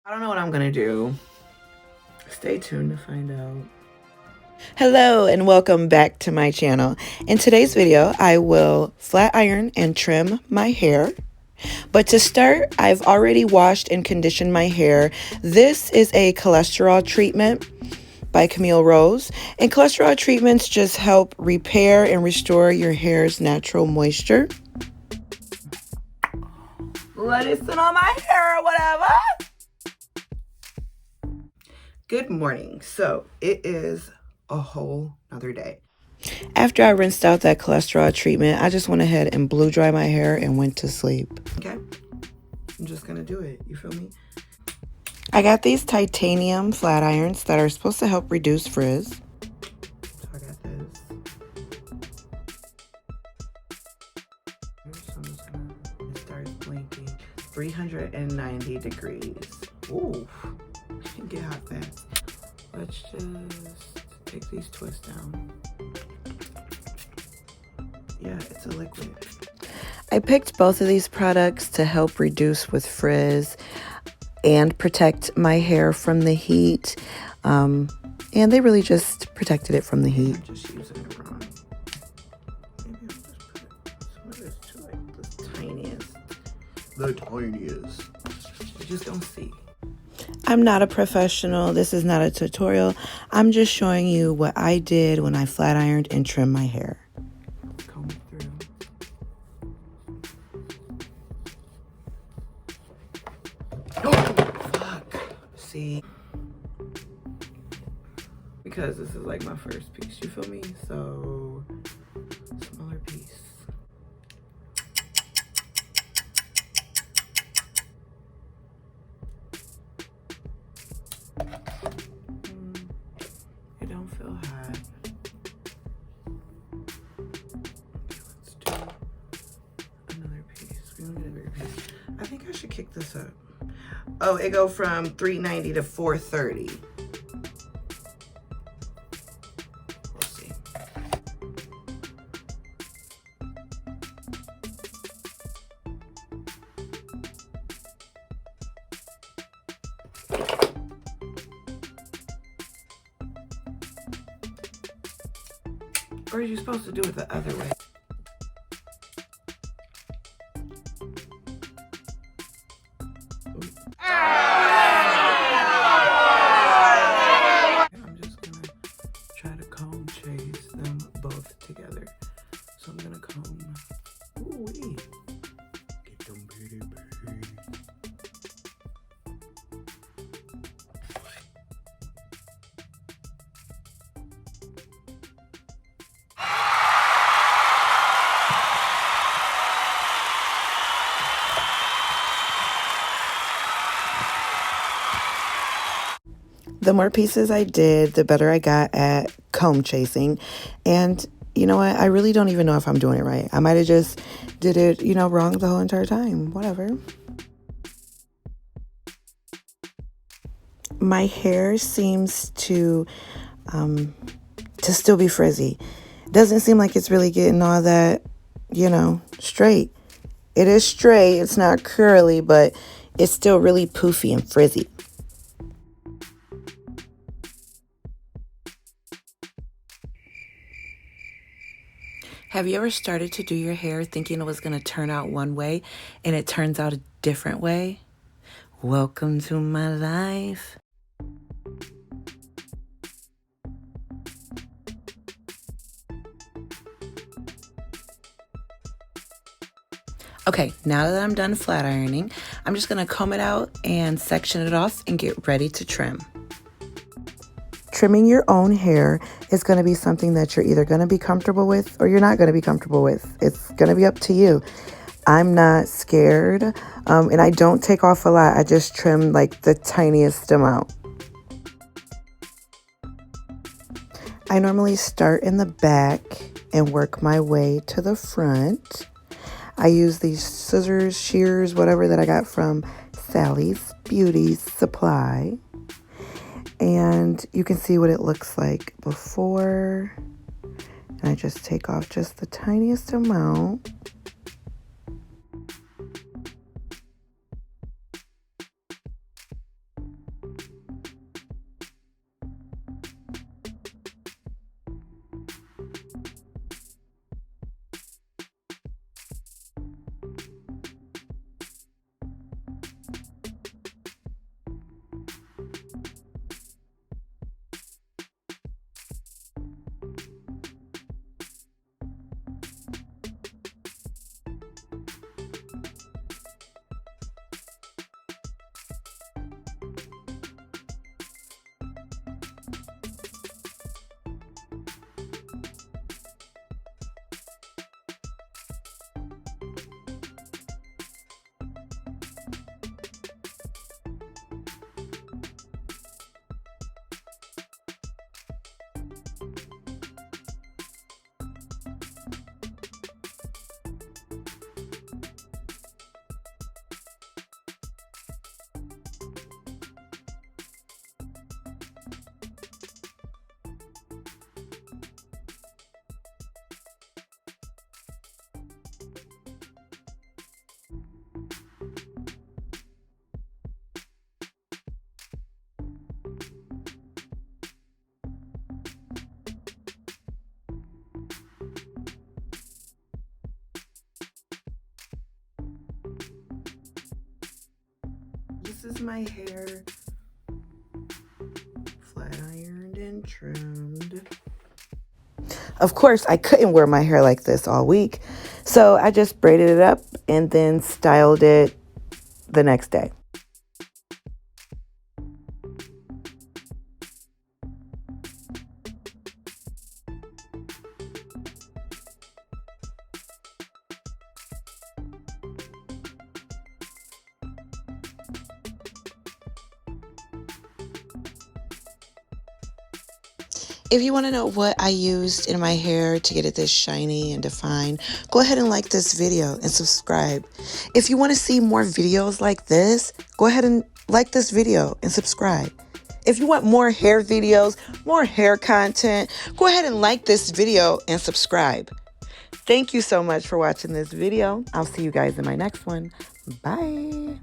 I don't know what I'm gonna do. Stay tuned to find out. Hello and welcome back to my channel. In today's video, I will flat iron and trim my hair. But to start, I've already washed and conditioned my hair. This is a cholesterol treatment by Camilla Rose. And cholesterol treatments just help repair and restore your hair's natural moisture. Let it sit on my hair or whatever. Good morning. So it is a whole nother day. After I rinsed out that cholesterol treatment, I just went ahead and blew dry my hair and went to sleep. Okay. I'm just gonna do it. You feel me? I got these titanium flat irons that are supposed to help reduce frizz. So I got this. So I'm just gonna, it starts blinking. 390 degrees. Ooh. Get hot fast. Let's just take these twists down. Yeah, it's a liquid. I picked both of these products to help reduce with frizz and protect my hair from the heat. And they really just protected it from the heat. I'm just using it wrong. Maybe I'll just put some of this to like the tiniest. The tiniest. You just don't see. I'm not a professional. This is not a tutorial. I'm just showing you what I did when I flat ironed and trimmed my hair. Comb it through. Oh, fuck. See? Because this is like my first piece, you feel me? So, smaller piece. It don't feel hot. Okay, let's do another piece. We're gonna get a bigger piece. I think I should kick this up. Oh, it go from 390 to 430. We'll see. Or are you supposed to do it the other way? I'm just gonna try to comb chase them both together. So I'm gonna comb. Ooh, wait. Get them pretty birds. The more pieces I did, the better I got at comb chasing. And you know what? I really don't even know if I'm doing it right. I might have just did it, wrong the whole entire time. Whatever. My hair seems to still be frizzy. Doesn't seem like it's really getting all that, straight. It is straight. It's not curly, but it's still really poofy and frizzy. Have you ever started to do your hair thinking it was going to turn out one way and it turns out a different way? Welcome to my life. Okay, now that I'm done flat ironing, I'm just going to comb it out and section it off and get ready to trim. Trimming your own hair is going to be something that you're either going to be comfortable with or you're not going to be comfortable with. It's going to be up to you. I'm not scared, and I don't take off a lot. I just trim like the tiniest amount. I normally start in the back and work my way to the front. I use these scissors, shears, whatever that I got from Sally's Beauty Supply. And you can see what it looks like before. And I just take off just the tiniest amount. is my hair flat ironed and trimmed. Of course, I couldn't wear my hair like this all week, so I just braided it up and then styled it the next day. If you want to know what I used in my hair to get it this shiny and defined, go ahead and like this video and subscribe. If you want to see more videos like this, go ahead and like this video and subscribe. If you want more hair videos, more hair content, go ahead and like this video and subscribe. Thank you so much for watching this video. I'll see you guys in my next one. Bye.